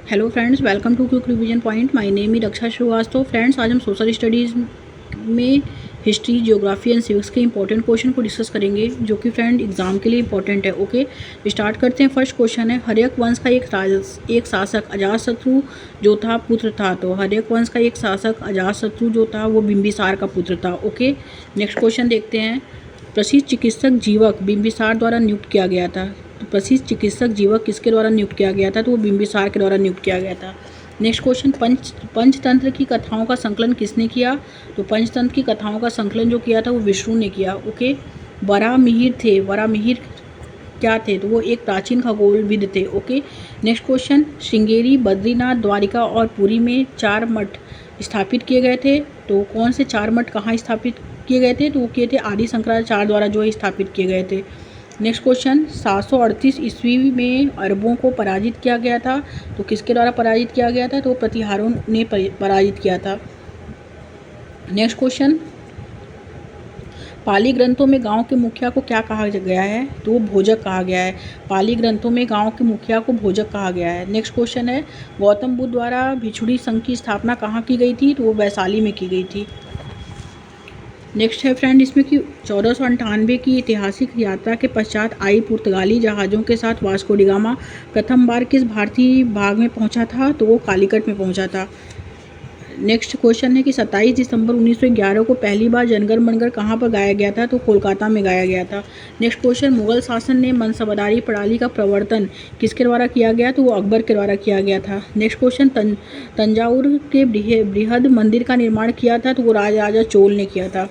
Hello friends, welcome to quick revision point. My name is Raksha Srivastava. Friends, आज हम social studies में history, geography and civics के important question को discuss करेंगे, जो कि फ्रेंड एग्जाम के लिए इंपॉर्टेंट है। ओके, स्टार्ट करते हैं। फर्स्ट क्वेश्चन है, हर्यक वंश का एक शासक अजातशत्रु जो था पुत्र था। तो हर्यक वंश का एक शासक अजातशत्रु जो था वो बिंबिसार का पुत्र था। ओके, नेक्स्ट क्वेश्चन देखते हैं। प्रसिद्ध चिकित्सक जीवक बिंबिसार द्वारा नियुक्त किया गया था। तो प्रसिद्ध चिकित्सक जीवक किसके द्वारा नियुक्त किया गया था? तो वो बिंबिसार के द्वारा नियुक्त किया गया था। नेक्स्ट क्वेश्चन, पंचतंत्र की कथाओं का संकलन किसने किया? तो पंचतंत्र की कथाओं का संकलन जो किया था वो विष्णु ने किया। ओके, वराहमिहिर थे। वराहमिहिर क्या थे? तो वो एक प्राचीन खगोलविद थे। Okay, next question, Sringeri, Badrinath, Dwarka और पुरी में 4 मठ स्थापित किए गए थे। तो कौन से 4 मठ कहाँ स्थापित किए गए थे? तो वो किए थे आदि शंकराचार्य द्वारा जो है स्थापित किए गए थे। नेक्स्ट क्वेश्चन, 738 ईस्वी में अरबों को पराजित किया गया था। तो किसके द्वारा पराजित किया गया था? तो प्रतिहारों ने पराजित किया था। नेक्स्ट क्वेश्चन, पाली ग्रंथों में गांव के मुखिया को क्या कहा गया है? तो वो भोजक कहा गया है। पाली ग्रंथों में गांव के मुखिया को भोजक कहा गया है। नेक्स्ट क्वेश्चन है, गौतम बुद्ध द्वारा भिक्षुणी संघ की स्थापना कहाँ की गई थी? तो वो वैशाली में की गई थी। नेक्स्ट है फ्रेंड इसमें कि 1498 की ऐतिहासिक यात्रा के पश्चात आई पुर्तगाली जहाज़ों के साथ वास्को डी गामा प्रथम बार किस भारतीय भाग में पहुंचा था? तो वो कालीकट में पहुंचा था। नेक्स्ट क्वेश्चन है कि 27 दिसंबर 1911 को पहली बार जनगण मनगढ़ कहाँ पर गाया गया था? तो कोलकाता में गाया गया था। नेक्स्ट क्वेश्चन, मुगल शासन ने मनसबदारी प्रणाली का प्रवर्तन किसके द्वारा किया गया? तो वो अकबर के द्वारा किया गया था। नेक्स्ट क्वेश्चन, तंजावुर के बृहद मंदिर का निर्माण किया था। तो वो राजा चोल ने किया था।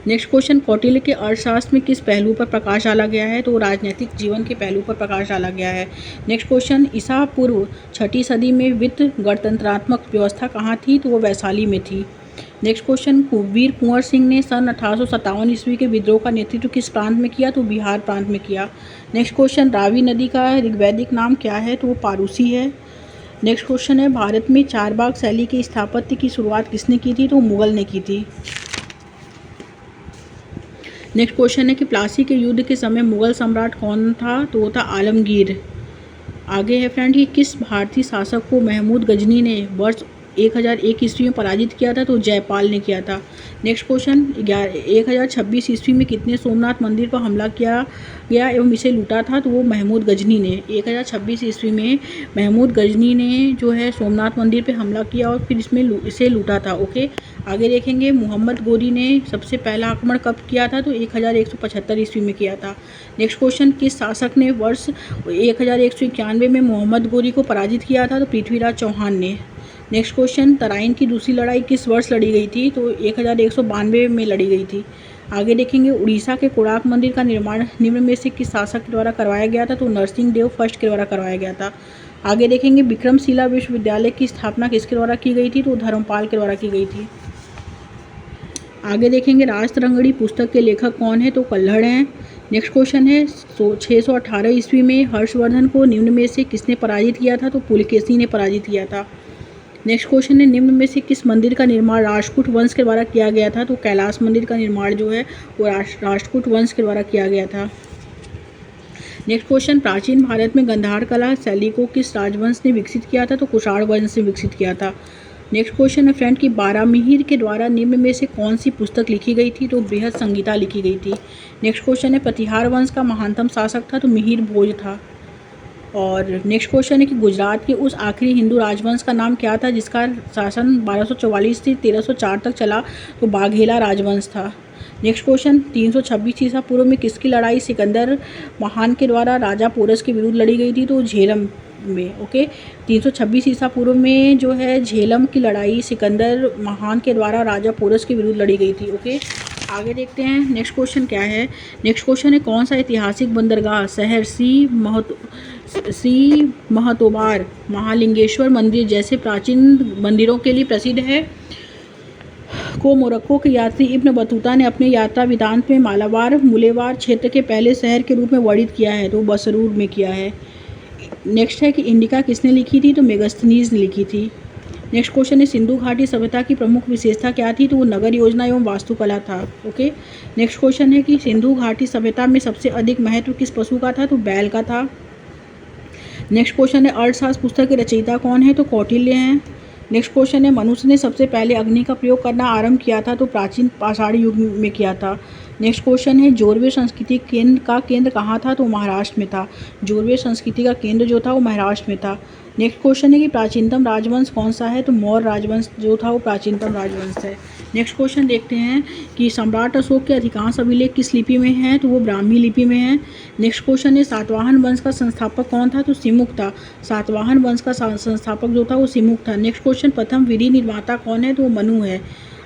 नेक्स्ट क्वेश्चन, कौटिल्य के अर्थशास्त्र में किस पहलू पर प्रकाश डाला गया है? तो राजनीतिक जीवन के पहलू पर प्रकाश डाला गया है। नेक्स्ट क्वेश्चन, ईसा पूर्व 6ठी सदी में वित्त गणतंत्रात्मक व्यवस्था कहाँ थी? तो वो वैशाली में थी। नेक्स्ट क्वेश्चन, वीर कुंवर सिंह ने सन 1857 ईस्वी के विद्रोह का नेतृत्व किस प्रांत में किया? तो बिहार प्रांत में किया। नेक्स्ट क्वेश्चन, रावी नदी का ऋग्वैदिक नाम क्या है? तो वो पारूसी है। नेक्स्ट क्वेश्चन है, भारत में चारबाग शैली की स्थापत्य की शुरुआत किसने की थी? तो मुगल ने की थी। नेक्स्ट क्वेश्चन है कि प्लासी के युद्ध के समय मुगल सम्राट कौन था? तो वो था आलमगीर। आगे है फ्रेंड कि किस भारतीय शासक को महमूद गजनी ने वर्ष 1001 ईस्वी में पराजित किया था? तो जयपाल ने किया था। नेक्स्ट क्वेश्चन, 1026 ईस्वी में कितने सोमनाथ मंदिर पर हमला किया गया एवं इसे लूटा था? तो वो महमूद गजनी ने 1026 ईस्वी में महमूद गजनी ने जो है सोमनाथ मंदिर पर हमला किया और फिर इसे लूटा था। ओके, आगे देखेंगे, मोहम्मद गोरी ने सबसे पहला आक्रमण कब किया था? तो 1175 ईस्वी में किया था। नेक्स्ट क्वेश्चन, किस शासक ने वर्ष 1191 में मोहम्मद गोरी को पराजित किया था? तो पृथ्वीराज चौहान ने। नेक्स्ट क्वेश्चन, तराइन की दूसरी लड़ाई किस वर्ष लड़ी गई थी? तो 1192 में लड़ी गई थी। आगे देखेंगे, उड़ीसा के कोणार्क मंदिर का निर्माण निम्न में से किस शासक के द्वारा करवाया गया था? तो नरसिंह देव फर्स्ट के द्वारा करवाया गया था। आगे देखेंगे, विक्रमशिला विश्वविद्यालय की स्थापना किसके द्वारा की गई थी? तो धर्मपाल के द्वारा की गई थी। आगे देखेंगे, राजतरंगिणी पुस्तक के लेखक कौन है? तो कल्हड़ हैं। नेक्स्ट क्वेश्चन है, 618 ईस्वी में हर्षवर्धन को निम्न में से किसने पराजित किया था? तो पुलकेशी ने पराजित किया था। नेक्स्ट क्वेश्चन है, निम्न में से किस मंदिर का निर्माण राष्ट्रकूट वंश के द्वारा किया गया था? तो कैलाश मंदिर का निर्माण जो है वो राष्ट्रकूट वंश के द्वारा किया गया था। नेक्स्ट क्वेश्चन, प्राचीन भारत में गंधार कला शैली को किस राजवंश ने विकसित किया था? तो कुषाण वंश ने विकसित किया था। नेक्स्ट क्वेश्चन है फ्रेंड कि बारामिहिर के द्वारा निम्न में से कौन सी पुस्तक लिखी गई थी? तो बृहद संहिता लिखी गई थी। नेक्स्ट क्वेश्चन है, प्रतिहार वंश का महानतम शासक था? तो मिहिर भोज था। और नेक्स्ट क्वेश्चन है कि गुजरात के उस आखिरी हिंदू राजवंश का नाम क्या था जिसका शासन 1244 से 1304 तक चला? तो बाघेला राजवंश था। नेक्स्ट क्वेश्चन, 326 ईसा पूर्व में किसकी लड़ाई सिकंदर महान के द्वारा राजा पोरस के विरुद्ध लड़ी गई थी? तो झेलम में। ओके, 326 ईसा पूर्व में जो है झेलम की लड़ाई सिकंदर महान के द्वारा राजा पोरस के विरुद्ध लड़ी गई थी। ओके, आगे देखते हैं नेक्स्ट क्वेश्चन क्या है। नेक्स्ट क्वेश्चन है, कौन सा ऐतिहासिक बंदरगाह शहर सी महतोबार महालिंगेश्वर मंदिर जैसे प्राचीन मंदिरों के लिए प्रसिद्ध है? को मोरक्को के यात्री इब्न बतूता ने अपने यात्रा वृत्तांत में मालाबार मुलेबार क्षेत्र के पहले शहर के रूप में वर्णित किया है। तो बसरूर में किया है। नेक्स्ट है कि इंडिका किसने लिखी थी? तो मेगास्थनीज ने लिखी थी। नेक्स्ट क्वेश्चन है, सिंधु घाटी सभ्यता की प्रमुख विशेषता क्या थी? तो वो नगर योजना एवं वास्तुकला था। ओके, नेक्स्ट क्वेश्चन है कि सिंधु घाटी सभ्यता में सबसे अधिक महत्व किस पशु का था? तो बैल का था। नेक्स्ट क्वेश्चन है अर्थशास्त्र पुस्तक के रचयिता कौन है, तो कौटिल्य हैं। नेक्स्ट क्वेश्चन है मनुष्य ने सबसे पहले अग्नि का प्रयोग करना आरंभ किया था, तो प्राचीन पाषाण युग में किया था। नेक्स्ट क्वेश्चन है जोरवे संस्कृति का केंद्र कहाँ था, तो महाराष्ट्र में था। जोरवे संस्कृति का केंद्र जो था वो महाराष्ट्र में था। नेक्स्ट क्वेश्चन है कि प्राचीनतम राजवंश कौन सा है, तो मौर्य राजवंश जो था वो प्राचीनतम राजवंश है। नेक्स्ट क्वेश्चन देखते हैं कि सम्राट अशोक के अधिकांश अभिलेख किस लिपि में हैं, तो वो ब्राह्मी लिपि में है। नेक्स्ट क्वेश्चन है सातवाहन वंश का संस्थापक कौन था, तो सिमुक था। सातवाहन वंश का संस्थापक जो था वो सिमुक था। नेक्स्ट क्वेश्चन प्रथम विधि निर्माता कौन है, तो वो मनु है।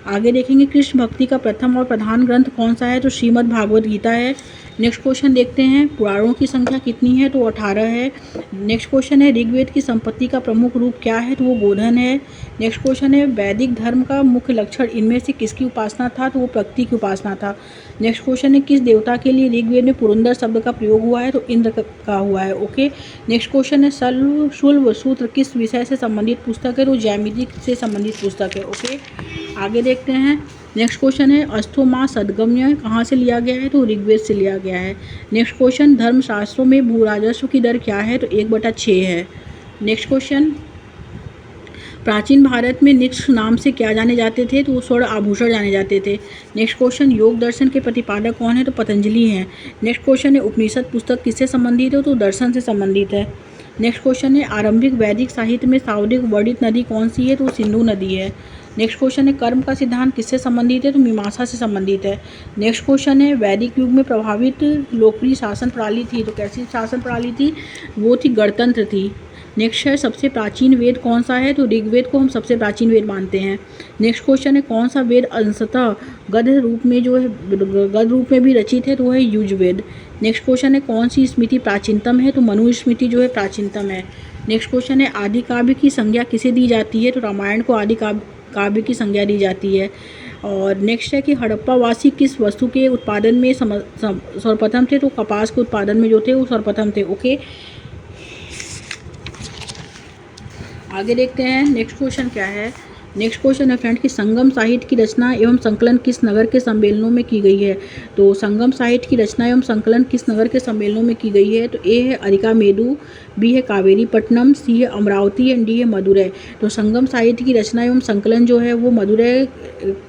आगे देखेंगे कृष्ण भक्ति का प्रथम और प्रधान ग्रंथ कौन सा है, तो श्रीमद् भागवत गीता है। नेक्स्ट क्वेश्चन देखते हैं पुराणों की संख्या कितनी है, तो 18 है। नेक्स्ट क्वेश्चन है ऋग्वेद की संपत्ति का प्रमुख रूप क्या है, तो वो गोधन है। नेक्स्ट क्वेश्चन है वैदिक धर्म का मुख्य लक्षण इनमें से किसकी उपासना था, तो वो प्रकृति की उपासना था। नेक्स्ट क्वेश्चन है किस देवता के लिए ऋग्वेद में पुरंदर शब्द का प्रयोग हुआ है, तो इंद्र का हुआ है। ओके। नेक्स्ट क्वेश्चन है शल्व सूत्र किस विषय से संबंधित पुस्तक है, तो ज्यामिति से संबंधित पुस्तक है। ओके, आगे देखते हैं। नेक्स्ट क्वेश्चन है अस्थो माँ सदगम्य कहाँ से लिया गया है, तो ऋग्वेद से लिया गया है। नेक्स्ट क्वेश्चन धर्मशास्त्रों में भू राजस्व की दर क्या है, तो 1/6 है। नेक्स्ट क्वेश्चन प्राचीन भारत में निक्ष नाम से क्या जाने जाते थे, तो वो स्वर्ण आभूषण जाने जाते थे। नेक्स्ट क्वेश्चन योग दर्शन के प्रतिपादक कौन है, तो पतंजलि हैं। नेक्स्ट क्वेश्चन है उपनिषद पुस्तक किससे संबंधित है, तो दर्शन से संबंधित है। नेक्स्ट क्वेश्चन है आरंभिक वैदिक साहित्य में सर्वाधिक वर्णित नदी कौन सी है, तो सिंधु नदी है। नेक्स्ट क्वेश्चन है कर्म का सिद्धांत किससे संबंधित है, तो मीमांसा से संबंधित है। नेक्स्ट क्वेश्चन है वैदिक युग में प्रभावित लोकप्रिय शासन प्रणाली थी, तो कैसी शासन प्रणाली थी, वो थी गणतंत्र थी। नेक्स्ट है सबसे प्राचीन वेद कौन सा है, तो ऋग्वेद को हम सबसे प्राचीन वेद मानते हैं। नेक्स्ट क्वेश्चन है कौन सा वेद अंशतः गद्य रूप में जो है गद्य रूप में भी रचित है, तो वो है युजवेद। नेक्स्ट क्वेश्चन है कौन सी स्मृति प्राचीनतम है, तो मनु स्मृति जो है प्राचीनतम है। नेक्स्ट क्वेश्चन है आदि काव्य की संज्ञा किसे दी जाती है, तो रामायण को आदि काव्य की संज्ञा दी जाती है। और नेक्स्ट है कि हड़प्पा वासी किस वस्तु के उत्पादन में सर्वप्रथम थे, तो कपास के उत्पादन में जो थे वो सर्वप्रथम थे। ओके, आगे देखते हैं नेक्स्ट क्वेश्चन क्या है। नेक्स्ट क्वेश्चन है फ्रेंड कि संगम साहित्य की रचना एवं संकलन किस नगर के सम्मेलनों में की गई है, तो संगम साहित्य की रचना एवं संकलन किस नगर के सम्मेलनों में की गई है, तो ए है अरिकामेडु, बी है कावेरीपट्टनम, सी है अमरावती एंड डी है मदुरै। तो संगम साहित्य की रचना एवं संकलन जो है वो मदुरै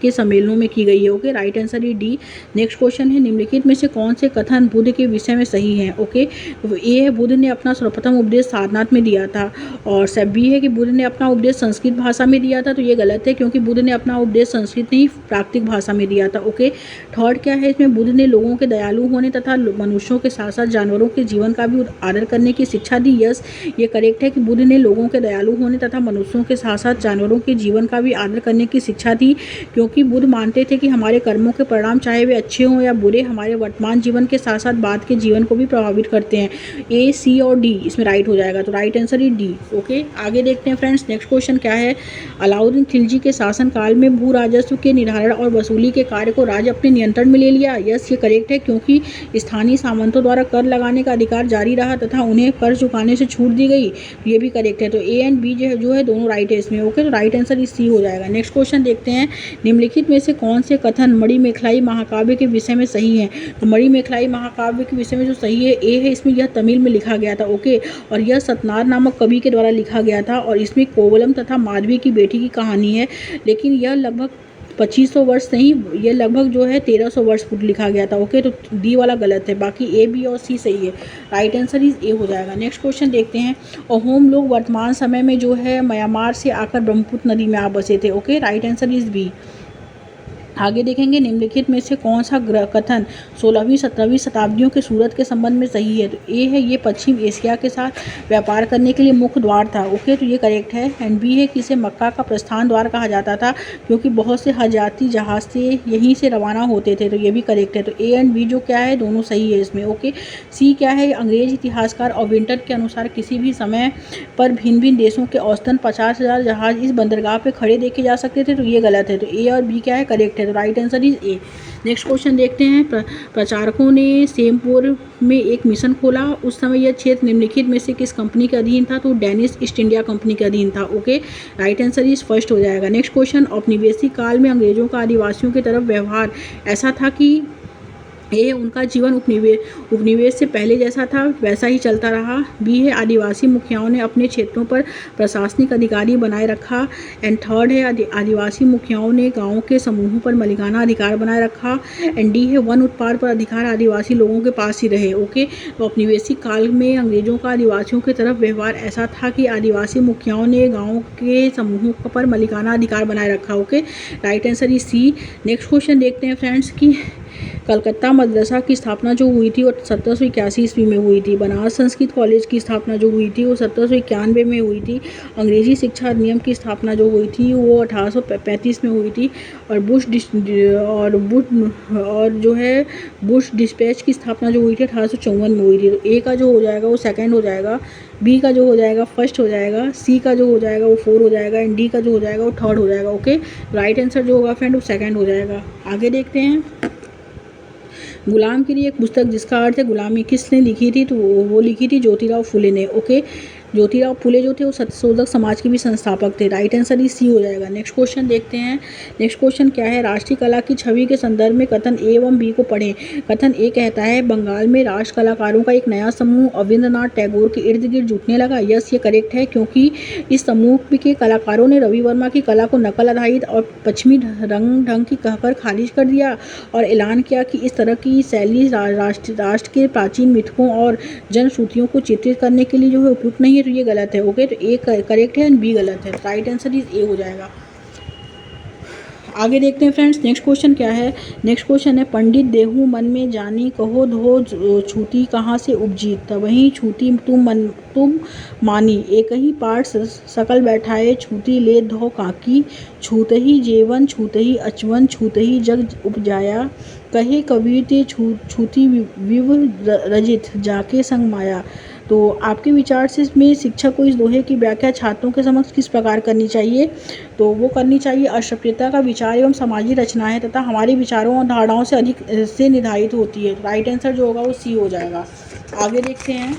के सम्मेलनों में की गई है। ओके, राइट आंसर है डी। नेक्स्ट क्वेश्चन है निम्नलिखित में से कौन से कथन बुद्ध के विषय में सही है। ओके, तो ए है बुद्ध ने अपना सर्वप्रथम उपदेश सारनाथ में दिया था, और सब बी है कि बुद्ध ने अपना उपदेश संस्कृत भाषा में दिया था, तो ये गलत है क्योंकि बुद्ध ने अपना उपदेश संस्कृत नहीं प्राकृतिक भाषा में दिया था। ओके, थर्ड क्या है इसमें बुद्ध ने लोगों के दयालु होने तथा मनुष्यों के साथ साथ जानवरों के जीवन का भी आदर करने की शिक्षा दी। यस, ये करेक्ट है कि बुद्ध ने लोगों के दयालु होने तथा मनुष्यों के साथ साथ जानवरों के जीवन का भी आदर करने की शिक्षा दी, क्योंकि बुद्ध मानते थे कि हमारे कर्मों के परिणाम चाहे वे अच्छे हों या बुरे हमारे वर्तमान जीवन के साथ साथ बाद के जीवन को भी प्रभावित करते हैं। ए, सी और डी इसमें राइट हो जाएगा, तो राइट आंसर ही डी। ओके, आगे देखते हैं फ्रेंड्स। नेक्स्ट क्वेश्चन क्या है। अलाउद्दीन खिलजी के शासन काल में भू राजस्व के निर्धारण और वसूली के कार्य को राज्य अपने नियंत्रण में ले लिया। यस, ये करेक्ट है क्योंकि स्थानीय सामंतों द्वारा कर लगाने का अधिकार जारी रहा तथा उन्हें कर चुकाने से छूट दी गई, ये भी करेक्ट है। तो ए एंड बी जो है दोनों राइट है इसमें। ओके, तो राइट आंसर इस सी हो जाएगा। नेक्स्ट क्वेश्चन देखते हैं निम्नलिखित में से कौन से कथन मणिमेखलाई महाकाव्य के विषय में सही है। तो मणिमेखलाई महाकाव्य के विषय में जो सही है ए है, इसमें यह तमिल में लिखा गया था। ओके, और यह सतनार नामक कवि के द्वारा लिखा गया था, और इसमें कोवलम तथा माधवी की बेटी की कहानी है, लेकिन यह लगभग 2500 वर्ष नहीं, ये लगभग जो है 1300 वर्ष पूर्व लिखा गया था। ओके, तो डी वाला गलत है, बाकी ए, बी और सी सही है। राइट आंसर इज ए हो जाएगा। नेक्स्ट क्वेश्चन देखते हैं। अहोम लोग वर्तमान समय में जो है म्यांमार से आकर ब्रह्मपुत्र नदी में आ बसे थे। Okay, right answer is B. आगे देखेंगे निम्नलिखित में से कौन सा कथन 16वीं 17वीं शताब्दियों के सूरत के संबंध में सही है। तो ए है ये पश्चिम एशिया के साथ व्यापार करने के लिए मुख्य द्वार था। ओके, तो ये करेक्ट है। एंड बी है कि इसे मक्का का प्रस्थान द्वार कहा जाता था क्योंकि बहुत से हज यात्री जहाज से यहीं से रवाना होते थे, तो ये भी करेक्ट है। तो ए एंड बी जो क्या है दोनों सही है इसमें। ओके, सी क्या है अंग्रेज इतिहासकार और विंटर के अनुसार किसी भी समय पर भिन्न भिन्न देशों के औसतन 50,000 जहाज इस बंदरगाह पर खड़े देखे जा सकते थे, तो ये गलत है। तो ए और बी क्या है करेक्ट है, तो right answer is a. Next question देखते हैं। प्रचारकों ने सेमपुर में एक मिशन खोला, उस समय यह क्षेत्र निम्नलिखित में से किस कंपनी के अधीन था। तो डेनिश ईस्ट इंडिया कंपनी के अधीन था। Okay, right answer is first हो जाएगा। नेक्स्ट क्वेश्चन औपनिवेशिक काल में अंग्रेजों का आदिवासियों की तरफ व्यवहार ऐसा था कि ए है उनका जीवन उपनिवेश से पहले जैसा था वैसा ही चलता रहा। बी है आदिवासी मुखियाओं ने अपने क्षेत्रों पर प्रशासनिक अधिकारी बनाए रखा। एंड थर्ड है आदिवासी मुखियाओं ने गांवों के समूहों पर मालिकाना अधिकार बनाए रखा। एंड डी है वन उत्पाद पर अधिकार आदिवासी लोगों के पास ही रहे। ओके, तो औपनिवेशिक काल में अंग्रेजों का आदिवासियों की तरफ व्यवहार ऐसा था कि आदिवासी मुखियाओं ने गाँव के समूहों पर मालिकाना अधिकार बनाए रखा। Okay, right answer is C. Next question देखते हैं फ्रेंड्स कि कलकत्ता मदरसा की स्थापना जो हुई थी वो 1781 ईस्वी में हुई थी। बनारस संस्कृत कॉलेज की स्थापना जो हुई थी वो 1791 में हुई थी। अंग्रेजी शिक्षा अधिनियम की स्थापना जो हुई थी वो 1835 में हुई थी। और बुश डिस्पैच की स्थापना जो हुई थी 1854 में हुई थी। तो ए का जो हो जाएगा वो सेकंड हो जाएगा, बी का जो हो जाएगा फर्स्ट हो जाएगा, सी का जो हो जाएगा वो 4 हो जाएगा, एंड डी का जो हो जाएगा वो थर्ड हो जाएगा। ओके, राइट आंसर जो होगा फ्रेंड वो सेकंड हो जाएगा। आगे देखते हैं, गुलामगिरी एक पुस्तक जिसका अर्थ है गुलामी किसने लिखी थी, तो वो लिखी थी ज्योतिराव फुले ने। ओके, ज्योतिराव फुले जो थे वो सत्यशोधक समाज के भी संस्थापक थे। राइट आंसर ही सी हो जाएगा। नेक्स्ट क्वेश्चन देखते हैं। नेक्स्ट क्वेश्चन क्या है, राष्ट्रीय कला की छवि के संदर्भ में कथन ए एवं बी को पढ़ें। कथन ए कहता है बंगाल में राष्ट्र कलाकारों का एक नया समूह रविंद्रनाथ टैगोर के इर्द गिर्द जुटने लगा। यस, ये करेक्ट है, क्योंकि इस समूह के कलाकारों ने रवि वर्मा की कला को नकल आधारित और पश्चिमी ढंग की कहकर खारिज कर दिया और ऐलान किया कि इस तरह की शैली राष्ट्र के प्राचीन मिथकों और जनश्रुतियों को चित्रित करने के लिए जो है उपयुक्त नहीं है। तो ये गलत है। ओके, तो ए करेक्ट है एंड बी गलत है। राइट आंसर इज ए हो जाएगा। आगे देखते हैं फ्रेंड्स, नेक्स्ट क्वेश्चन क्या है। नेक्स्ट क्वेश्चन है पंडित देहू मन में जानी कहो धो छूती कहाँ से उपजी, तबही छूती तुम मानी, एक ही पाठ सकल बैठाए छूती ले धो काकी, छूत ही जेवन छूत ही अचवन छूत ही जग उपजाया, कहे कबीर ते छूती विव रजित जाके संग माया। तो आपके विचार से इसमें शिक्षक को इस दोहे की व्याख्या छात्रों के समक्ष किस प्रकार करनी चाहिए, तो वो करनी चाहिए अस्पृश्यता का विचार एवं सामाजिक रचनाएं तथा हमारे विचारों और धारणाओं से अधिक से निर्धारित होती है। राइट आंसर जो होगा वो सी हो जाएगा। आगे देखते हैं,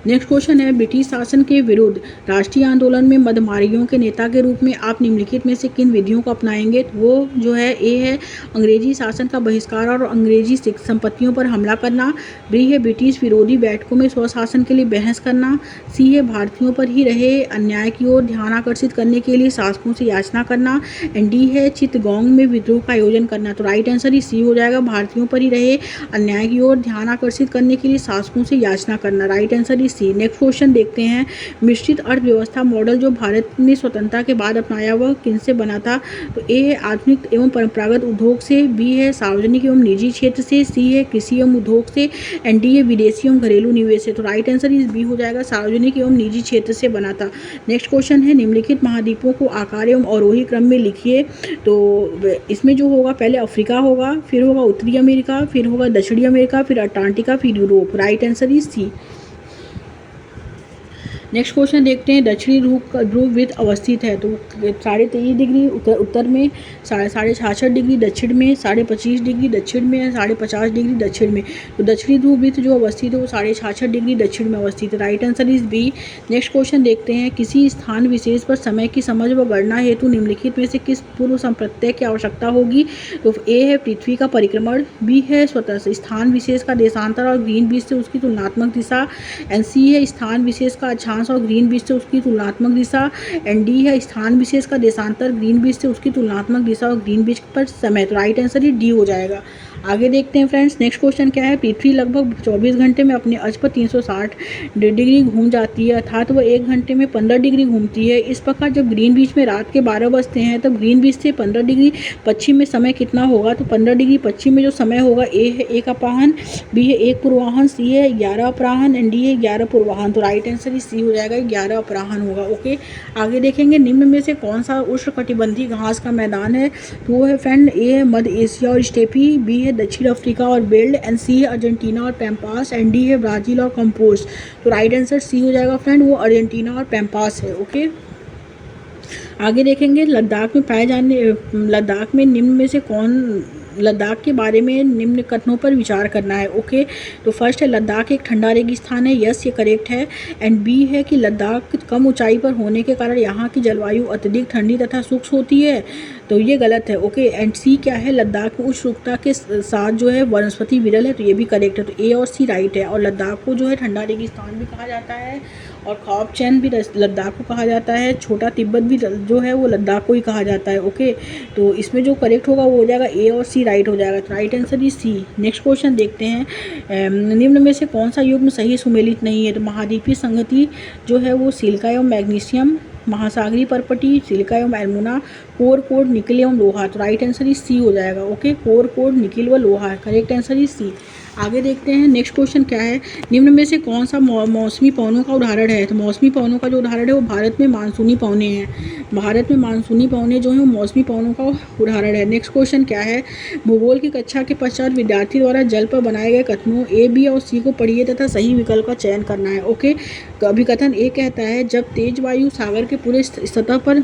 नेक्स्ट क्वेश्चन है ब्रिटिश शासन के विरुद्ध राष्ट्रीय आंदोलन में मदमारियों के नेता के रूप में आप निम्नलिखित में से किन विधियों को अपनाएंगे। तो वो जो है ए है अंग्रेजी शासन का बहिष्कार और अंग्रेजी संपत्तियों पर हमला करना, बी है ब्रिटिश विरोधी बैठकों में स्वशासन के लिए बहस करना, सी है भारतीयों पर ही रहे अन्याय की ओर ध्यान आकर्षित करने के लिए शासकों से याचना करना, एंड डी है चित्तगोंग में विद्रोह का आयोजन करना। तो राइट आंसर ही सी हो जाएगा, भारतीयों पर ही रहे अन्याय की ओर ध्यान आकर्षित करने के लिए शासकों से याचना करना। Right answer C. Next question देखते हैं, मिश्रित अर्थव्यवस्था मॉडल जो भारत ने स्वतंत्रता के बाद अपनाया वह किनसे बना था। तो ए है आधुनिक एवं परंपरागत उद्योग से, बी है सार्वजनिक एवं निजी क्षेत्र से, सी है कृषि एवं उद्योग से, एंड डी है विदेशी एवं घरेलू निवेश से। तो राइट आंसर इस बी हो जाएगा, सार्वजनिक एवं निजी क्षेत्र से बना था। नेक्स्ट क्वेश्चन है निम्नलिखित महाद्वीपों को आकार एवं अवरोही क्रम में लिखिए। तो इसमें जो होगा पहले अफ्रीका होगा, फिर होगा उत्तरी अमेरिका, फिर होगा दक्षिणी अमेरिका, फिर अंटार्कटिका, फिर Europe. Right answer is C. Next question देखते हैं, दक्षिणी ध्रुव वृत्त अवस्थित है। तो 23.5 डिग्री उत्तर में, 66.5 डिग्री दक्षिण में, 25.5 डिग्री दक्षिण में, 50.5 डिग्री दक्षिण में। तो दक्षिणी ध्रुव वृत्त जो अवस्थित है वो 66.5 डिग्री दक्षिण में अवस्थित है। Right answer is B. Next question देखते हैं, किसी स्थान विशेष पर समय की समझ व गणना हेतु निम्नलिखित में से किस पूर्व संप्रत्यय की आवश्यकता होगी। तो ए है पृथ्वी का परिक्रमण, बी है स्वतः स्थान विशेष का देशांतर और ग्रीन बीच से उसकी तुलनात्मक दिशा, एंड सी है स्थान विशेष का अक्षांश और ग्रीन बीच से उसकी तुलनात्मक दिशा, एंड डी है स्थान विशेष का देशांतर ग्रीन बीच से उसकी तुलनात्मक दिशा और ग्रीन बीच पर समय। तो राइट आंसर ही डी हो जाएगा। आगे देखते हैं फ्रेंड्स, नेक्स्ट क्वेश्चन क्या है, पृथ्वी लगभग 24 घंटे में अपने अक्ष पर 360 डिग्री घूम जाती है, अर्थात वह 1 घंटे में 15 डिग्री घूमती है। इस प्रकार जब ग्रीन बीच में रात के 12 बजते हैं तब ग्रीन बीच से 15 डिग्री पश्चिम में समय कितना होगा। तो 15 डिग्री पश्चिम में जो समय होगा ए है 1 अपराह्न, बी है 1 पूर्वाह्न, सी है 11 अपराह्न, एंड डी है 11 पूर्वाह्न। तो राइट आंसर सी हो जाएगा, 11 अपराह्न होगा। ओके, आगे देखेंगे निम्न में से कौन सा उष्णकटिबंधीय घास का मैदान है। तो वो है फ्रेंड ए है मध्य एशिया और स्टेपी, बी है दक्षिण अफ्रीका और बेल्ट, एंड सी है अर्जेंटीना और पैम्पास, एंड डी है ब्राजील और कंपोस्ट। तो राइट आंसर सी हो जाएगा फ्रेंड, वो अर्जेंटीना और पैम्पास है। ओके, आगे देखेंगे लद्दाख में निम्न में से कौन, लद्दाख के बारे में निम्न कथनों पर विचार करना है। ओके, तो फर्स्ट है लद्दाख एक ठंडा रेगिस्तान है। यस, ये करेक्ट है। एंड बी है कि लद्दाख कम ऊंचाई पर होने के कारण यहाँ की जलवायु अत्यधिक ठंडी तथा शुष्क होती है। तो ये गलत है। ओके, एंड सी क्या है, लद्दाख में उच्च रुखता के साथ जो है वनस्पति विरल है, तो ये भी करेक्ट है। तो ए और सी राइट है। और लद्दाख को जो है ठंडा रेगिस्तान भी कहा जाता है, और खॉप चैन भी लद्दाख को कहा जाता है, छोटा तिब्बत भी जो है वो लद्दाख को ही कहा जाता है। ओके, तो इसमें जो करेक्ट होगा वो हो जाएगा ए और सी राइट हो जाएगा। तो right answer is C. Next question देखते हैं, निम्न में से कौन सा युग्म सही सुमेलित नहीं है। तो महाद्वीपीय संगति जो है वो सिलिका एवं मैग्नीशियम, महासागरीय परपटी सिलिका एवं एल्मुना, कोर कोड निकिल एवं लोहा। तो राइट आंसर इज सी हो जाएगा। ओके, कोर कोड निकिल व लोहा, करेक्ट आंसर इज सी। आगे देखते हैं नेक्स्ट क्वेश्चन क्या है, निम्न में से कौन सा मौसमी पवनों का उदाहरण है। तो मौसमी पवनों का जो उदाहरण है वो भारत में मानसूनी पवने हैं। भारत में मानसूनी पवने जो है वो मौसमी पवनों का उदाहरण है। नेक्स्ट क्वेश्चन क्या है, भूगोल की कक्षा के पश्चात विद्यार्थी द्वारा जल पर बनाए गए कथनों ए, बी और सी को पढ़िए तथा सही विकल्प का चयन करना है। ओके, अभी कथन ए कहता है, जब तेज वायु सागर के पूरे सतह पर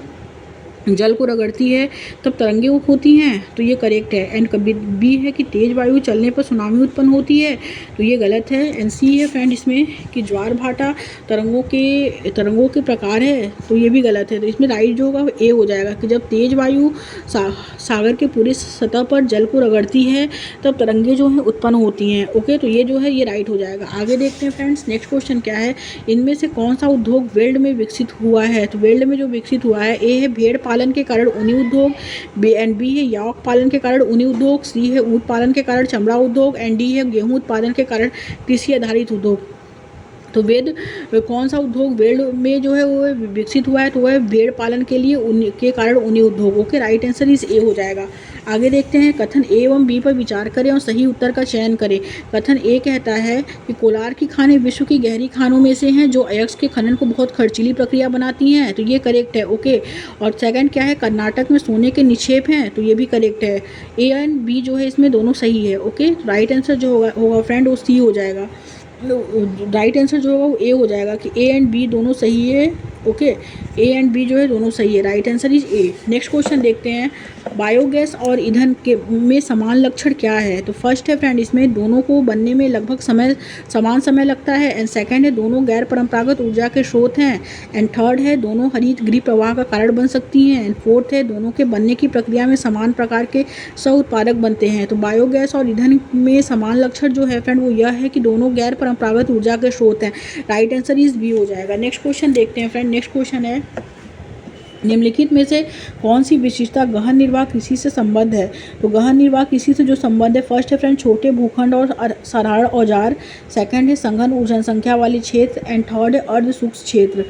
जल को रगड़ती है तब तरंगें होती हैं, तो ये करेक्ट है। एंड कभी बी है कि तेज वायु चलने पर सुनामी उत्पन्न होती है, तो ये गलत है। एंड सी है फ्रेंड इसमें कि ज्वार भाटा तरंगों के प्रकार है, तो ये भी गलत है। तो इसमें राइट जो होगा ए हो जाएगा कि जब तेज वायु सागर के पूरी सतह पर जल को रगड़ती है तब तरंगें जो हैं उत्पन्न होती हैं। ओके, तो ये जो है ये राइट हो जाएगा। आगे देखते हैं फ्रेंड्स, नेक्स्ट क्वेश्चन क्या है, इनमें से कौन सा उद्योग वेल्ड में विकसित हुआ है। तो वेल्ड में जो विकसित हुआ है, ए है भेड़ पालन के कारण ऊनी उद्योग, बी है याक पालन के कारण ऊनी उद्योग, सी है ऊँट पालन के कारण चमड़ा उद्योग, एंड डी है गेहूं उत्पादन के कारण कृषि आधारित उद्योग। तो कौन सा उद्योग वेल्ड में जो है वो विकसित हुआ है, तो वह भेड़ पालन के लिए के कारण ऊनी उद्योग। Okay, right answer is a हो जाएगा। आगे देखते हैं, कथन ए एवं बी पर विचार करें और सही उत्तर का चयन करें। कथन ए कहता है कि कोलार की खानें विश्व की गहरी खानों में से हैं जो अयस्क के खनन को बहुत खर्चीली प्रक्रिया बनाती हैं, तो ये करेक्ट है। ओके, और सेकंड क्या है, कर्नाटक में सोने के निक्षेप हैं, तो ये भी करेक्ट है। ए एंड बी जो है इसमें दोनों सही है। ओके, राइट आंसर जो होगा फ्रेंड वो सी हो जाएगा। राइट आंसर जो होगा वो ए हो जाएगा कि ए एंड बी दोनों सही है। ओके, ए एंड बी जो है दोनों सही है। Right answer is a. Next question देखते हैं, बायोगैस और ईंधन के में समान लक्षण क्या है। तो फर्स्ट है फ्रेंड इसमें दोनों को बनने में लगभग समान समय लगता है। एंड सेकंड है दोनों गैर परंपरागत ऊर्जा के स्रोत हैं। एंड थर्ड है दोनों हरित गृह प्रवाह का कारण बन सकती हैं। एंड फोर्थ है दोनों के बनने की प्रक्रिया में समान प्रकार के सह उत्पादक बनते हैं। तो बायोगैस और ईंधन में समान लक्षण जो है फ्रेंड वो यह है कि दोनों गैर परंपरागत ऊर्जा के स्रोत हैं। राइट आंसर इज बी हो जाएगा। नेक्स्ट क्वेश्चन देखते हैं फ्रेंड। नेक्स्ट क्वेश्चन है, निम्नलिखित में से कौन सी विशेषता गहन निर्वाह कृषि से संबद्ध है। तो गहन निर्वाह कृषि से जो संबंध है, फर्स्ट है फ्रेंड छोटे भूखंड और साधारण औजार, सेकंड है संघन जनसंख्या वाले क्षेत्र, एंड थर्ड है अर्ध सूक्ष्म क्षेत्र।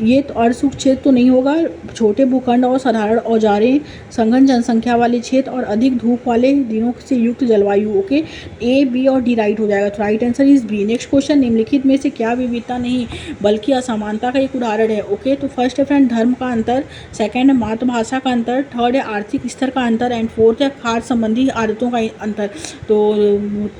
ये तो अर्ध सूक्ष्म क्षेत्र तो नहीं होगा, छोटे भूखंड और साधारण औजारें, संघन जनसंख्या वाले क्षेत्र और अधिक धूप वाले दिनों से युक्त जलवायु। ओके, ए, बी और डी राइट हो जाएगा। तो right answer is B. Next question, निम्नलिखित में से क्या विविधता नहीं बल्कि असमानता का एक उदाहरण है। ओके, तो फर्स्ट है फ्रेंड धर्म का अंतर, सेकंड है मातृभाषा का अंतर, थर्ड है आर्थिक स्तर का अंतर, एंड फोर्थ है खाद्य संबंधी आदतों का अंतर। तो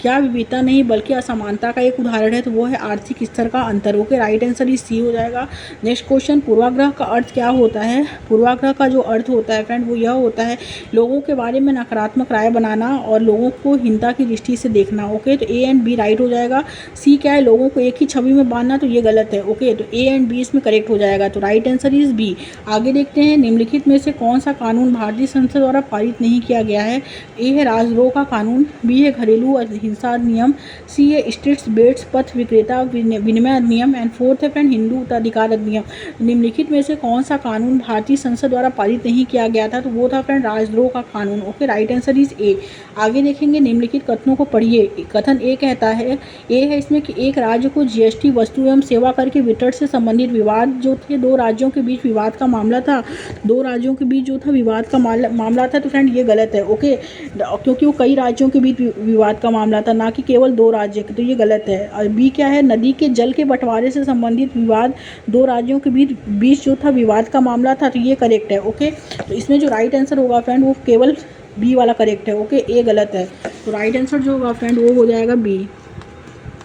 क्या विविधता नहीं बल्कि असमानता का एक उदाहरण है, तो वो है आर्थिक स्तर का अंतर। Okay, right answer is C हो जाएगा। नेक्स्ट क्वेश्चन, पूर्वाग्रह का अर्थ क्या होता है। पूर्वाग्रह का जो अर्थ होता है फ्रेंड वो यह होता है लोगों के बारे में नकारात्मक राय बनाना और लोगों को हीनता की दृष्टि से देखना। ओके, तो ए एंड बी राइट हो जाएगा। सी क्या है, लोगों को एक ही छवि में बांधना, तो ये गलत है। ओके, तो ए एंड बी इसमें करेक्ट हो जाएगा। तो राइट आंसर इज बी। आगे देखते हैं, निम्नलिखित में से कौन सा कानून भारतीय संसद द्वारा पारित नहीं किया गया है। ए है राजद्रोह का कानून, बी है घरेलू हिंसा अधिनियम, सी है स्ट्रीट्स बेट्स पथ विक्रेता विनिमय अधिनियम, एंड फोर्थ है फ्रेंड हिंदू उत्तराधिकार अधिनियम। निम्नलिखित में से कौन सा कानून भारतीय संसद द्वारा पारित नहीं किया गया था, तो वो था फ्रेंड राजद्रोह का कानून। Okay, right answer is a. आगे देखेंगे, निम्नलिखित कथनों को पढ़िए। कथन ए कहता है, ए है इसमें कि एक राज्य को जीएसटी वस्तु एवं सेवा कर के वितरण से संबंधित विवाद जो थे, दो राज्यों के बीच विवाद का मामला था, दो राज्यों के बीच जो था विवाद का मामला था। तो फ्रेंड ये गलत है। ओके, क्योंकि वो कई राज्यों के बीच विवाद का मामला था, ना कि केवल दो राज्य के, तो ये गलत है। और बी क्या है, नदी के जल के बंटवारे से संबंधित विवाद दो राज्यों के बीच जो था विवाद का मामला था, तो ये करेक्ट है। ओके, तो इसमें जो राइट आंसर होगा फ्रेंड वो केवल बी वाला करेक्ट है। ओके, ए गलत है। तो राइट आंसर जो होगा फ्रेंड वो हो जाएगा बी।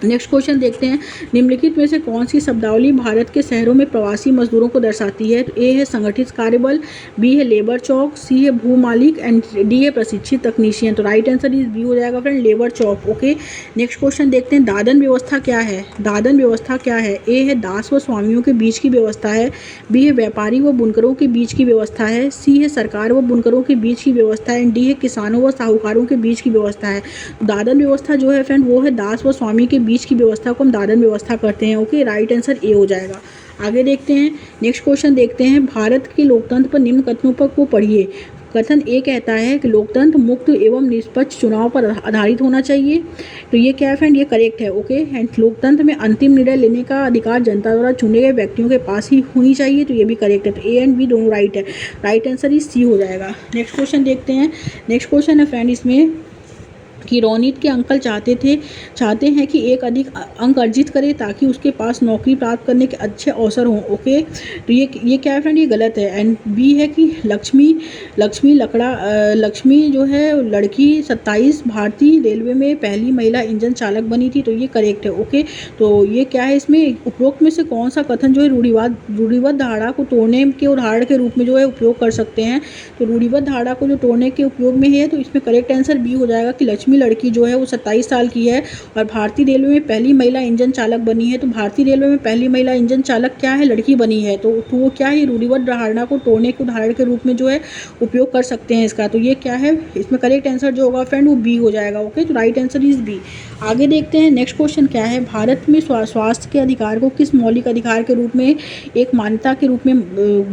नेक्स्ट क्वेश्चन देखते हैं, निम्नलिखित में से कौन सी शब्दावली भारत के शहरों में प्रवासी मजदूरों को दर्शाती है? तो ए है संगठित कार्यबल, बी है लेबर चौक, सी है भूमालिक एंड डी है प्रशिक्षित तकनीशियन। तो राइट आंसर इज बी हो जाएगा फ्रेंड, लेबर चौक। ओके, नेक्स्ट क्वेश्चन देखते हैं, दादन व्यवस्था क्या है? दादन व्यवस्था क्या है? ए है दास व स्वामियों के बीच की व्यवस्था है, बी है व्यापारी व बुनकरों के बीच की व्यवस्था है, सी है सरकार व बुनकरों के बीच की व्यवस्था है, एंड डी है किसानों व साहूकारों के बीच की व्यवस्था है। दादन व्यवस्था जो है फ्रेंड वो है दास व स्वामी के बीच की व्यवस्था को हम दादन व्यवस्था करते हैं। ओके, राइट आंसर ए हो जाएगा। आगे देखते हैं, नेक्स्ट क्वेश्चन देखते हैं, भारत के लोकतंत्र पर निम्न कथनों पर को पढ़िए। कथन ए कहता है कि लोकतंत्र मुक्त एवं निष्पक्ष चुनाव पर आधारित होना चाहिए। तो ये क्या है फ्रेंड, ये करेक्ट है। ओके, एंड लोकतंत्र में अंतिम निर्णय लेने का अधिकार जनता द्वारा चुने गए व्यक्तियों के पास ही होनी चाहिए। तो ये भी करेक्ट है। तो ए एंड बी दोनों राइट है। राइट आंसर इज सी हो जाएगा। नेक्स्ट क्वेश्चन देखते हैं, नेक्स्ट क्वेश्चन है फ्रेंड इसमें कि रोनित के अंकल चाहते हैं कि एक अधिक अंक अर्जित करे ताकि उसके पास नौकरी प्राप्त करने के अच्छे अवसर हों। ओके, तो ये क्या है फ्रेंड, ये गलत है। एंड बी है कि लक्ष्मी जो है लड़की 27 भारतीय रेलवे में पहली महिला इंजन चालक बनी थी। तो ये करेक्ट है। ओके, तो ये क्या है, इसमें उपरोक्त में से कौन सा कथन जो है रूढ़िवाद धारणा को तोड़ने के उदाहरण के रूप में जो है उपयोग कर सकते हैं? तो रूढ़िवाद धारणा को जो तोड़ने के उपयोग में है, तो इसमें करेक्ट आंसर बी हो जाएगा कि लक्ष्मी लड़की जो है वो 27 साल की है और भारतीय रेलवे में पहली महिला इंजन चालक बनी है। तो भारतीय रेलवे में पहली महिला इंजन चालक क्या है, लड़की बनी है। तो वो क्या है, रूढ़िवाद धारणा को तोड़ने के उदाहरण के रूप में जो है उपयोग कर सकते हैं इसका। तो ये क्या है, इसमें करेक्ट आंसर जो होगा फ्रेंड वो बी हो जाएगा। ओके, तो राइट आंसर इज बी। आगे देखते हैं, नेक्स्ट क्वेश्चन क्या है, भारत में स्वास्थ्य के अधिकार को किस मौलिक अधिकार के रूप में एक मान्यता के रूप में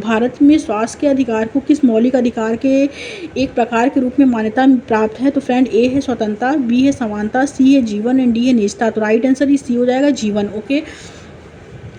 भारत में स्वास्थ्य के अधिकार को किस मौलिक अधिकार के एक प्रकार के रूप में मान्यता प्राप्त है? तो फ्रेंड ए है स्वतंत्रता, बी है समानता, सी है जीवन एंड डी है निजता। तो राइट आंसर इज सी हो जाएगा, जीवन। ओके,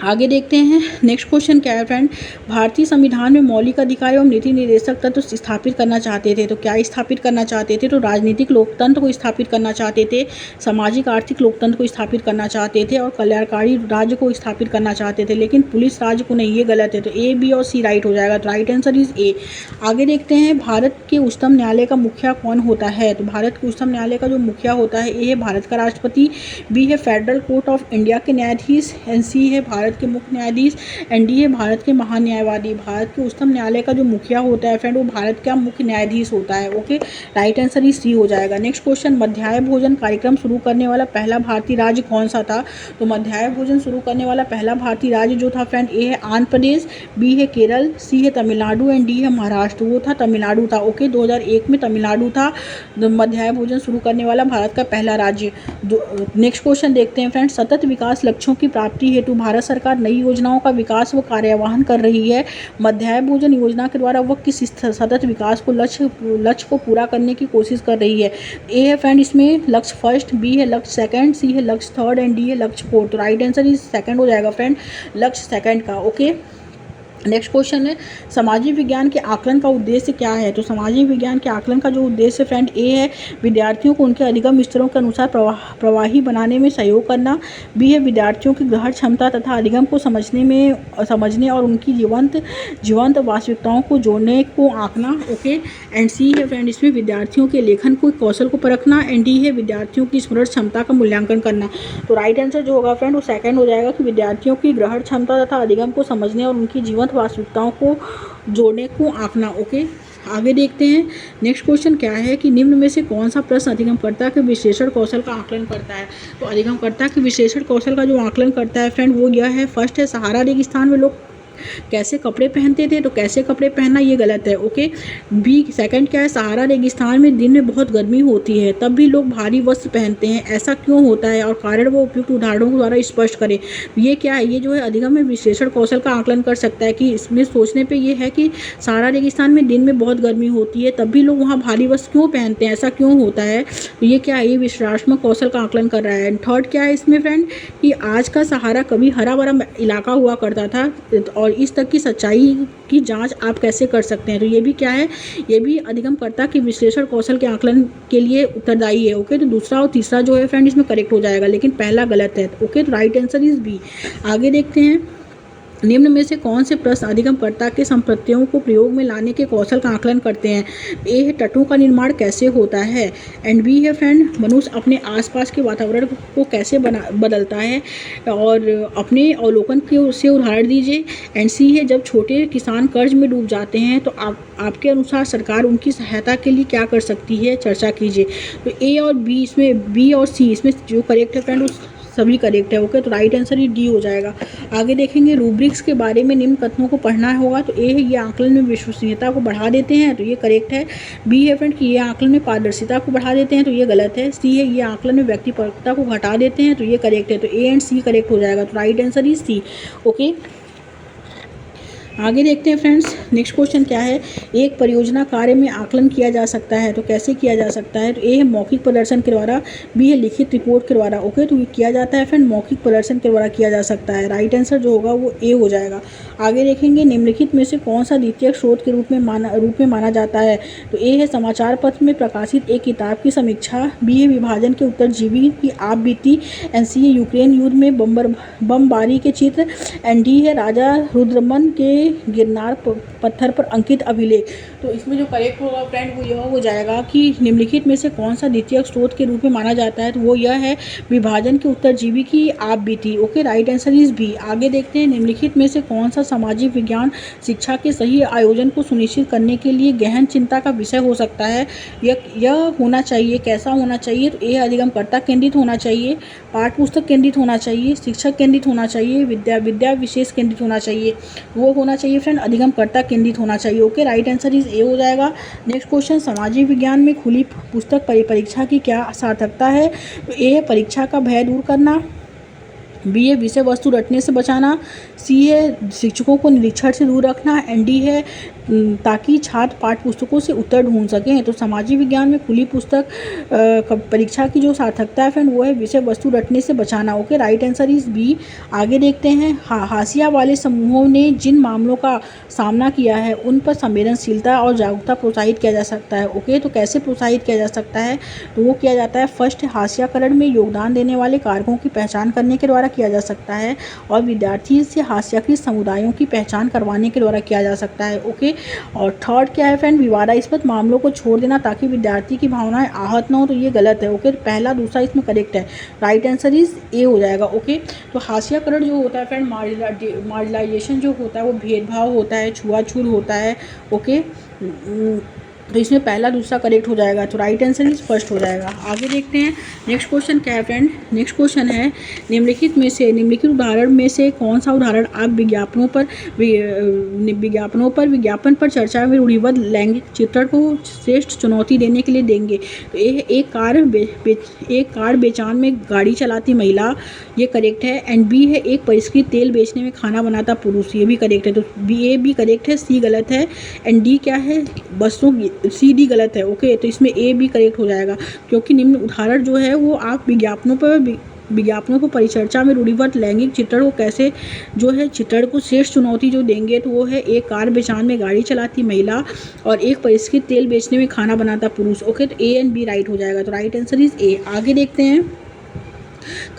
आगे देखते हैं, नेक्स्ट क्वेश्चन क्या है फ्रेंड, भारतीय संविधान में मौलिक अधिकार एवं नीति निर्देशक तत्व स्थापित करना चाहते थे। तो क्या स्थापित करना चाहते थे? तो राजनीतिक लोकतंत्र को स्थापित करना चाहते थे, सामाजिक आर्थिक लोकतंत्र को स्थापित करना चाहते थे और कल्याणकारी राज्य को स्थापित करना चाहते थे, लेकिन पुलिस राज्य को नहीं। ये गलत है। तो ए, बी और सी राइट हो जाएगा। तो राइट आंसर इज ए। आगे देखते हैं, भारत के उच्चतम न्यायालय का मुखिया कौन होता है? तो भारत के उच्चतम न्यायालय का जो मुखिया होता है, ए है भारत का राष्ट्रपति, बी है फेडरल कोर्ट ऑफ इंडिया के न्यायाधीश, एंड सी है भारत के मुख्य न्यायाधीश, एंड डी है भारत के महान्यायवादी। भारत के उच्चतम न्यायालय का जो मुखिया होता है फ्रेंड वो भारत का मुख्य न्यायाधीश होता है। ओके, राइट आंसर ही सी हो जाएगा। नेक्स्ट क्वेश्चन, मध्याह्न भोजन कार्यक्रम शुरू करने वाला पहला भारतीय राज्य कौन सा था? तो मध्याह्न भोजन शुरू करने वाला पहला भारतीय राज्य जो था फ्रेंड, ए है आंध्र प्रदेश, बी है केरल, सी है तमिलनाडु एंड डी है महाराष्ट्र। वो था तमिलनाडु था। ओके, 2001 में तमिलनाडु था मध्याह्न भोजन शुरू करने वाला भारत का पहला राज्य। नेक्स्ट क्वेश्चन देखते हैं फ्रेंड, सतत विकास लक्ष्यों की प्राप्ति हेतु भारत सरकार नई योजनाओं का विकास व कार्यान्वयन कर रही है। मध्याह्न भोजन योजना के द्वारा वह किस सतत विकास को लक्ष्य को पूरा करने की कोशिश कर रही है? ए है फ्रेंड इसमें लक्ष्य फर्स्ट, बी है लक्ष्य सेकंड, सी है लक्ष्य थर्ड एंड डी है लक्ष्य फोर्थ। तो राइट आंसर इज सेकंड हो जाएगा फ्रेंड, लक्ष्य सेकंड का। ओके, नेक्स्ट क्वेश्चन है, सामाजिक विज्ञान के आकलन का उद्देश्य क्या है? तो सामाजिक विज्ञान के आकलन का जो उद्देश्य फ्रेंड ए है विद्यार्थियों को उनके अधिगम स्तरों के अनुसार प्रवाही बनाने में सहयोग करना, बी है विद्यार्थियों की ग्रहण क्षमता तथा अधिगम को समझने और उनकी जीवंत वास्तविकताओं को जोड़ने को आंकना। ओके, एंड सी है फ्रेंड इसमें विद्यार्थियों के लेखन को कौशल को परखना, एंड डी है विद्यार्थियों की स्मरण क्षमता का मूल्यांकन करना। तो राइट आंसर जो होगा फ्रेंड वो सेकंड हो जाएगा कि विद्यार्थियों की ग्रहण क्षमता तथा अधिगम को समझने और उनकी जीवंत वास्तविकताओं को जोड़ने को आंकना। ओके, आगे देखते हैं, नेक्स्ट क्वेश्चन क्या है कि निम्न में से कौन सा प्रश्न अधिगमकर्ता के विश्लेषण कौशल का आकलन करता है? तो अधिगमकर्ता के विश्लेषण कौशल का जो आकलन करता है फ्रेंड वो यह है, फर्स्ट है सहारा रेगिस्तान में लोग कैसे कपड़े पहनते थे? तो कैसे कपड़े पहनना ये गलत है। ओके, बी सेकंड क्या है, सहारा रेगिस्तान में दिन में बहुत गर्मी होती है तब भी लोग भारी वस्त्र पहनते हैं, ऐसा क्यों होता है और कारण वो उपयुक्त उदाहरणों द्वारा स्पष्ट करें। ये क्या है, ये जो है अधिगम में विश्लेषण कौशल का आकलन कर सकता है कि इसमें सोचने पे ये है कि सहारा रेगिस्तान में दिन में बहुत गर्मी होती है तब भी लोग वहाँ भारी वस्त्र क्यों पहनते हैं, ऐसा क्यों होता है। तो ये क्या है, ये विश्लेषणात्मक कौशल का आकलन कर रहा है। थर्ड क्या है इसमें फ्रेंड कि आज का सहारा कभी हरा भरा इलाका हुआ करता था और इस तक की सच्चाई की जांच आप कैसे कर सकते हैं। तो ये भी क्या है, ये भी अधिगमकर्ता के विश्लेषण कौशल के आकलन के लिए उत्तरदायी है। ओके, तो दूसरा और तीसरा जो है फ्रेंड इसमें करेक्ट हो जाएगा, लेकिन पहला गलत है। ओके, तो राइट आंसर इज बी। आगे देखते हैं, निम्न में से कौन से प्रश्न अधिगमकर्ता के संप्रत्ययों को प्रयोग में लाने के कौशल का आकलन करते हैं? ए है तटों का निर्माण कैसे होता है, एंड बी है फ्रेंड मनुष्य अपने आसपास के वातावरण को कैसे बदलता है और अपने अवलोकन के से उदाहरण दीजिए, एंड सी है जब छोटे किसान कर्ज में डूब जाते हैं तो आपके अनुसार सरकार उनकी सहायता के लिए क्या कर सकती है, चर्चा कीजिए। तो ए और बी, इसमें बी और सी इसमें जो करेक्ट है फ्रेंड उस सभी करेक्ट है। ओके, तो राइट आंसर ही डी हो जाएगा। आगे देखेंगे रूब्रिक्स के बारे में निम्न कथनों को पढ़ना होगा। तो ए है ये आकलन में विश्वसनीयता को बढ़ा देते हैं, तो ये करेक्ट है। बी है फ्रेंड कि ये आकलन में पारदर्शिता को बढ़ा देते हैं, तो ये गलत है। सी है ये आकलन में व्यक्तिपरकता को घटा देते हैं, तो ये करेक्ट है। तो ए एंड सी करेक्ट हो जाएगा। तो राइट आंसर ही सी। ओके, आगे देखते हैं फ्रेंड्स, नेक्स्ट क्वेश्चन क्या है। एक परियोजना कार्य में आकलन किया जा सकता है, तो कैसे किया जा सकता है? तो ए है मौखिक प्रदर्शन के द्वारा, बी है लिखित रिपोर्ट के द्वारा। ओके, तो ये किया जाता है फ्रेंड मौखिक प्रदर्शन के द्वारा किया जा सकता है। राइट आंसर जो होगा वो ए हो जाएगा। आगे देखेंगे निम्नलिखित में से कौन सा द्वितीय स्रोत के रूप में माना जाता है? तो ए है समाचार पत्र में प्रकाशित एक किताब की समीक्षा, बी है विभाजन के उत्तरजीवी की आप बीती, एंड सी है यूक्रेन युद्ध में बमबारी के चित्र, एंड डी है राजा रुद्रमन के गिरनार पत्थर पर अंकित अभिलेख। तो इसमें जो करेक्ट होगा फ्रेंड वो यह हो जाएगा कि निम्नलिखित में से कौन सा द्वितीय स्रोत के रूप में माना जाता है? तो वो यह है विभाजन के उत्तरजीवी की आप बीती। Okay, right answer is B. आगे देखते हैं निम्नलिखित में से कौन सा सामाजिक विज्ञान शिक्षा के सही आयोजन को सुनिश्चित करने के लिए गहन चिंता का विषय हो सकता है? यह होना चाहिए, कैसा होना चाहिए? तो ए अधिगमकर्ता केंद्रित होना चाहिए, पाठ्य पुस्तक केंद्रित होना चाहिए, शिक्षक केंद्रित होना चाहिए, विद्या विशेष केंद्रित होना चाहिए। वो होना चाहिए फ्रेंड अधिगमकर्ता केंद्रित होना चाहिए। Okay, right answer is a हो जाएगा। नेक्स्ट क्वेश्चन, सामाजिक विज्ञान में खुली पुस्तक परीक्षा की क्या सार्थकता है? तो ए है परीक्षा का भय दूर करना, बी है विषय वस्तु रटने से बचाना, सी है शिक्षकों को निरीक्षण से दूर रखना, एंड डी है ताकि छात्र पाठ्य पुस्तकों से उत्तर ढूंढ सकें। तो सामाजिक विज्ञान में खुली पुस्तक परीक्षा की जो सार्थकता है फ्रेंड वो है विषय वस्तु रटने से बचाना। Okay, right answer is B. आगे देखते हैं हाशिया वाले समूहों ने जिन मामलों का सामना किया है उन पर संवेदनशीलता और जागरूकता प्रोत्साहित किया जा सकता है। ओके, तो कैसे प्रोत्साहित किया जा सकता है? तो वो किया जाता है फर्स्ट हाशियाकरण में योगदान देने वाले कारकों की पहचान करने के द्वारा किया जा सकता है, और विद्यार्थी से हास्याकृत समुदायों की पहचान करवाने के द्वारा किया जा सकता है। ओके, और थर्ड क्या है फ्रेंड विवादास्पद मामलों को छोड़ देना ताकि विद्यार्थी की भावनाएं आहत न हो। तो ये गलत है। ओके, पहला दूसरा इसमें करेक्ट है। राइट आंसर इज ए हो जाएगा। ओके, तो हास्याकरण जो होता है फ्रेंड मार्जिनलाइजेशन जो होता है वो भेदभाव होता है, छुआछूत होता है। ओके, तो इसमें पहला दूसरा करेक्ट हो जाएगा। तो राइट आंसर इज फर्स्ट हो जाएगा। आगे देखते हैं नेक्स्ट क्वेश्चन क्या है फ्रेंड। नेक्स्ट क्वेश्चन है निम्नलिखित उदाहरण में से कौन सा उदाहरण आप विज्ञापन पर चर्चा में रूढ़िबद्ध लैंगिक चित्रण को श्रेष्ठ चुनौती देने के लिए देंगे? तो एक कार बेचान में गाड़ी चलाती महिला, ये करेक्ट है। एंड बी है एक परिष्कृत तेल बेचने में खाना बनाता पुरुष, ये भी करेक्ट है। तो बी करेक्ट है, सी गलत है, एंड डी क्या है बसों सी डी गलत है। ओके, तो इसमें ए बी करेक्ट हो जाएगा क्योंकि निम्न उदाहरण जो है वो आप विज्ञापनों पर परिचर्चा में रूढ़िबद्ध लैंगिक चित्रण को कैसे जो है चित्रण को श्रेष्ठ चुनौती जो देंगे तो वो है एक कार बेचान में गाड़ी चलाती महिला और एक परिष्कृत तेल बेचने में खाना बनाता पुरुष। ओके, तो ए एंड बी राइट हो जाएगा। तो राइट आंसर इज ए। आगे देखते हैं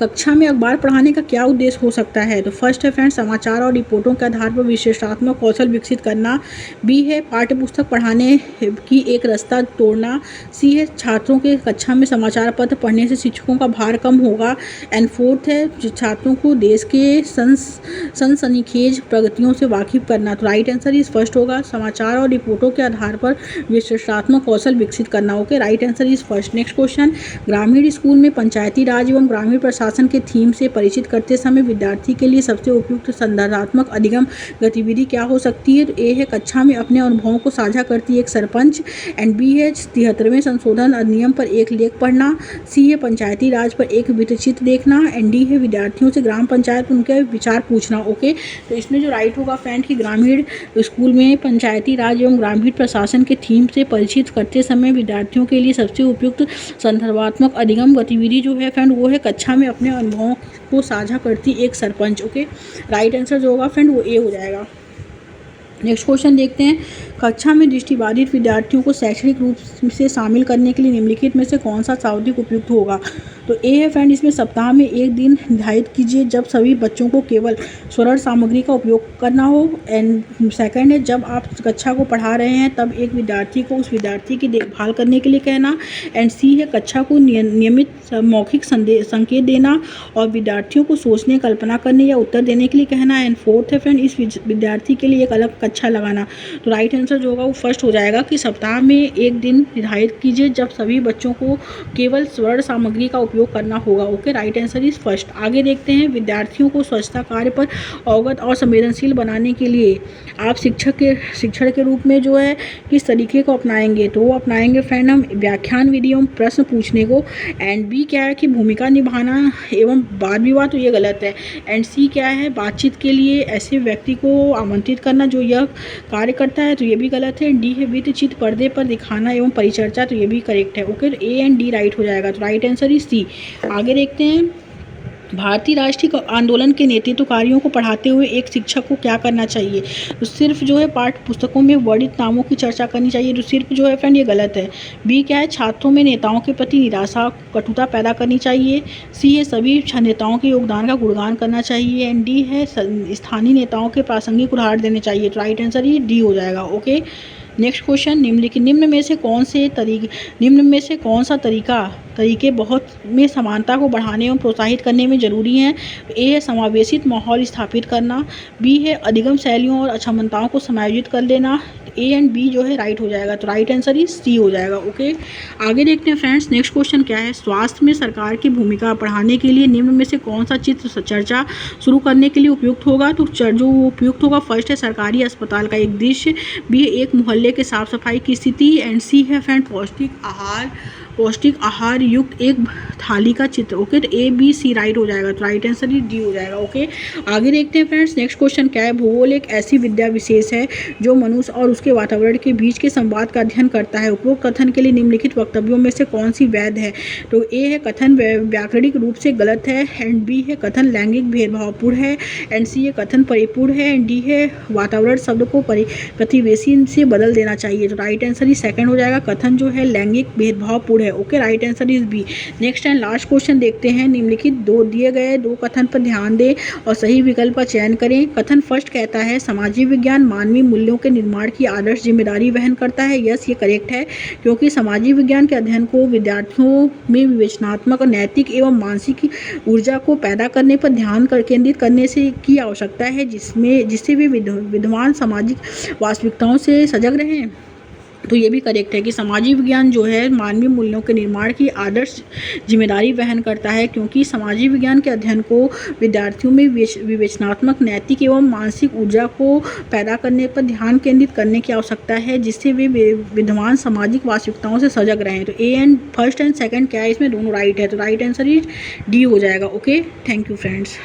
कक्षा में अखबार पढ़ाने का क्या उद्देश्य हो सकता है? तो फर्स्ट है फ्रेंड समाचार और रिपोर्टों के आधार पर विश्लेषणात्मक कौशल विकसित करना, बी है पाठ्य पुस्तक पढ़ाने की एक रास्ता तोड़ना, सी है छात्रों के कक्षा में समाचार पत्र पढ़ने से शिक्षकों का भार कम होगा, एंड फोर्थ है छात्रों को देश के सनसनीखेज प्रगतियों से वाकिफ करना। तो राइट आंसर इज फर्स्ट होगा, समाचार और रिपोर्टों के आधार पर विश्लेषणात्मक कौशल विकसित करना। Okay, right answer is first. Next question, ग्रामीण स्कूल में पंचायती राज एवं ग्रामीण प्रशासन के थीम से परिचित करते समय विद्यार्थी के लिए सबसे उपयुक्त संदर्भात्मक अधिगम गतिविधि क्या हो सकती है? तो ए है कक्षा में अपने अनुभवों को साझा करती एक सरपंच, एंड बी है 73वें संशोधन अधिनियम पर एक लेख पढ़ना, सी है पंचायती राज पर एक वृत्तचित्र देखना, एंड डी है विद्यार्थियों से ग्राम पंचायत पर उनके विचार पूछना। ओके, तो इसमें जो राइट होगा फ्रेंड की ग्रामीण स्कूल में पंचायती राज एवं ग्रामीण प्रशासन के थीम से परिचित करते समय विद्यार्थियों के लिए सबसे उपयुक्त संदर्भात्मक अधिगम गतिविधि जो है फ्रेंड वो है कक्षा में अपने अनुभवों को साझा करती एक सरपंच। ओके, राइट आंसर जो होगा फ्रेंड वो ए हो जाएगा। नेक्स्ट क्वेश्चन देखते हैं कक्षा में दृष्टिबाधित विद्यार्थियों को शैक्षणिक रूप से शामिल करने के लिए निम्नलिखित में से कौन सा सावधिक उपयुक्त होगा? तो ए है फ्रेंड इसमें सप्ताह में एक दिन निर्धारित कीजिए जब सभी बच्चों को केवल स्वर्ण सामग्री का उपयोग करना हो। एंड सेकंड है जब आप कक्षा को पढ़ा रहे हैं तब एक विद्यार्थी को उस विद्यार्थी की देखभाल करने के लिए कहना। एंड सी है कक्षा को नियमित मौखिक संकेत देना और विद्यार्थियों को सोचने, कल्पना करने या उत्तर देने के लिए कहना। एंड फोर्थ है फ्रेंड इस विद्यार्थी के लिए एक अलग कक्षा लगाना। तो राइट आंसर जो होगा वो फर्स्ट हो जाएगा कि सप्ताह में एक दिन निर्धारित कीजिए जब सभी बच्चों को केवल स्वर्ण सामग्री का उपयोग करना होगा। Okay, right answer is first. आगे देखते हैं विद्यार्थियों को स्वच्छता कार्य पर अवगत और संवेदनशील बनाने के लिए आप शिक्षण के रूप में जो है किस तरीके को अपनाएंगे। तो वो अपनाएंगे फ्रेंड हम व्याख्यान विधि एवं प्रश्न पूछने को। एंड बी क्या है कि भूमिका निभाना एवं वाद विवाद, तो ये गलत है। एंड सी क्या है बातचीत के लिए ऐसे व्यक्ति को आमंत्रित करना जो यह कार्य करता है, तो ये भी गलत है। डी है वित्त चित्र पर्दे पर दिखाना एवं परिचर्चा, तो ये भी करेक्ट है। Okay, A and D right हो जाएगा। तो राइट आंसर इज सी। आगे देखते हैं भारतीय राष्ट्रीय आंदोलन के नेतृत्वकारियों को पढ़ाते हुए एक शिक्षक को क्या करना चाहिए। तो सिर्फ जो है पाठ्य पुस्तकों में वर्णित नामों की चर्चा करनी चाहिए। तो सिर्फ जो है फ्रेंड ये गलत है। बी क्या है छात्रों में नेताओं के प्रति निराशा, कटुता पैदा करनी चाहिए। सी है सभी नेताओं के योगदान का गुणगान करना चाहिए। एंड डी है स्थानीय नेताओं के प्रासंगिक उदाहरण देने चाहिए। तो राइट आंसर ये डी हो जाएगा। ओके, नेक्स्ट क्वेश्चन निम्न में से कौन सा तरीके बहुत में समानता को बढ़ाने एवं प्रोत्साहित करने में ज़रूरी हैं। ए है समावेशित माहौल स्थापित करना। बी है अधिगम शैलियों और अक्षमताओं को समायोजित कर लेना। ए एंड बी जो है राइट हो जाएगा। तो राइट आंसर ही सी हो जाएगा। ओके, आगे देखते हैं फ्रेंड्स नेक्स्ट क्वेश्चन क्या है। स्वास्थ्य में सरकार की भूमिका पढ़ाने के लिए निम्न में से कौन सा चित्र चर्चा शुरू करने के लिए उपयुक्त होगा। तो जो उपयुक्त होगा फर्स्ट है सरकारी अस्पताल का एक दृश्य। बी है एक मोहल्ले के साफ सफाई की स्थिति। एंड सी है फ्रेंड पौष्टिक आहार युक्त एक थाली का चित्र। ओके, तो ए बी सी राइट हो जाएगा। तो राइट आंसर ही डी हो जाएगा। ओके, आगे देखते हैं फ्रेंड्स नेक्स्ट क्वेश्चन क्या है। भूगोल एक ऐसी विद्या विशेष है जो मनुष्य और उसके वातावरण के बीच के संवाद का अध्ययन करता है। उपरोक्त कथन के लिए निम्नलिखित वक्तव्यों में से कौन सी वैध है। तो ए है कथन व्याकरणिक रूप से गलत है। एंड बी है कथन लैंगिक भेदभावपूर्ण है। एंड सी है कथन परिपूर्ण है। एंड डी है वातावरण शब्द को प्रतिवेशी से बदल देना चाहिए। तो राइट आंसर ही सेकंड हो जाएगा, कथन जो है लैंगिक भेदभावपूर्ण है। Okay, right answer is B. Next and last question देखते हैं। निम्नलिखित दिए गए दो कथन पर ध्यान दें और सही विकल्प का चयन करें। कथन फर्स्ट कहता है सामाजिक विज्ञान मानवीय मूल्यों के निर्माण की आदर्श जिम्मेदारी वहन करता है। यस, ये करेक्ट है क्योंकि सामाजिक विज्ञान के अध्ययन को विद्यार्थियों में विवेचनात्मक और नैतिक एवं मानसिक ऊर्जा को पैदा करने पर ध्यान केंद्रित करने से की आवश्यकता है जिससे वे विद्यमान सामाजिक वास्तविकताओं से सजग रहें। तो ये भी करेक्ट है कि सामाजिक विज्ञान जो है मानवीय मूल्यों के निर्माण की आदर्श जिम्मेदारी वहन करता है क्योंकि सामाजिक विज्ञान के अध्ययन को विद्यार्थियों में विवेचनात्मक, नैतिक एवं मानसिक ऊर्जा को पैदा करने पर ध्यान केंद्रित करने की आवश्यकता है जिससे वे विद्यमान सामाजिक वास्तविकताओं से सजग रहें। तो A and first and second क्या है इसमें दोनों राइट है। तो राइट आंसर इज डी हो जाएगा। Okay, thank you friends.